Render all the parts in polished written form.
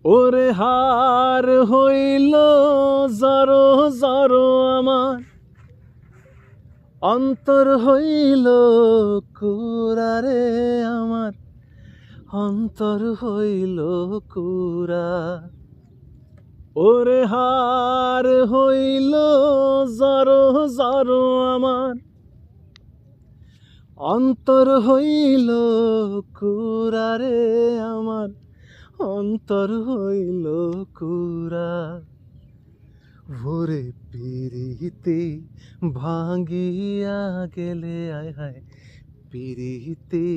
ওরে হার হইল জড়ো জড়ো আমার, অন্তর হইল কুরারে আমার, অন্তর হইল কুরা। ওরে হার হইল জড়ো জড়ো আমার, অন্তর হইল কুরারে আমার, অন্তর হইল কুরা। ভোরে পিরিতি ভাঙ্গিয়া গেলে, আয় হায় পিরিতি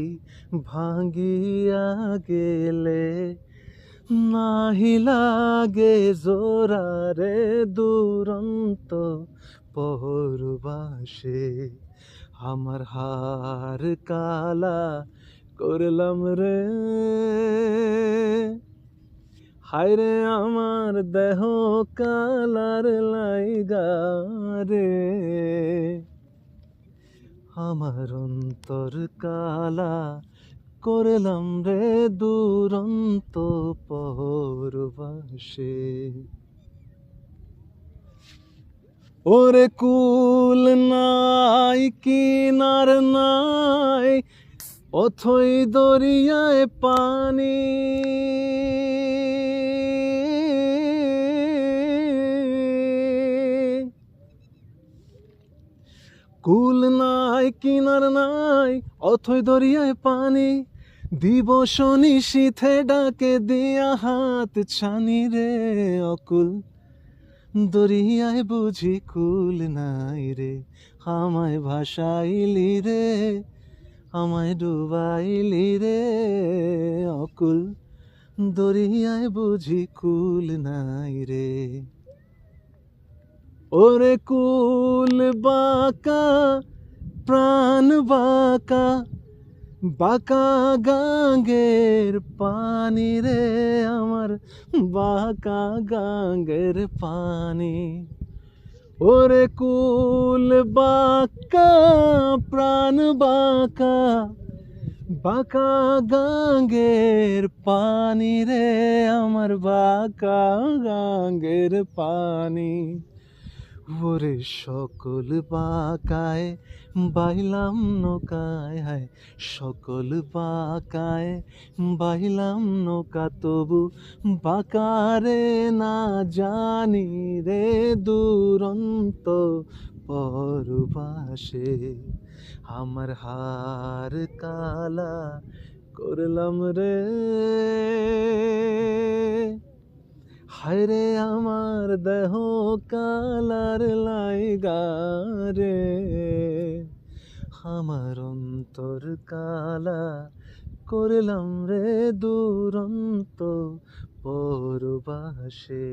ভাঙ্গিয়া গেলে, নাহি লাগে জোরারে দুরন্ত পরবাসে। আমার হার কালা করলাম রে, হায়রে আমার দেহ কালার লাইগা রে, আমার অন্তর কালা করলাম রে দুরন্ত পরবাসে। ওরে কুল নাই কিনার নাই, অথই দরিয়ায় পানি, কুল নাই কিনার নাই, অথই দরিয়ায় পানি, দিবস নিশীথে ডাকে দিয়া হাত ছানি রে। অকুল দরিয়ায় বুঝি কুল নাই রে, আমায় ভাসাইলি রে, আমায় ডুবাইলি রে। অকুল দরিয়ায় বুঝি কুল নাই রে। ওরে কুল বাঁকা প্রাণ বাঁকা, বাঁকা গাঙ্গের পানি রে আমার, বাঁকা গাঙ্গের পানি। ওরে কুল বাঁকা প্রাণ বাঁকা, বাঁকা গাঙ্গের পানি রে আমার, বাঁকা গাঙ্গের পানি। ওরে সকল বাঁকায় বাইলাম নৌকায়, হায় সকল বাঁকায় বাইলাম নৌকা, তবু বাঁকারে না জানি রে দুরন্ত পরবাসে। আমার হার কালা করলাম রে, হায়রে আমার দেহ কালার লাইগা রে, আমার অন্তর কালা করলাম রে দুরন্ত পরবাসে।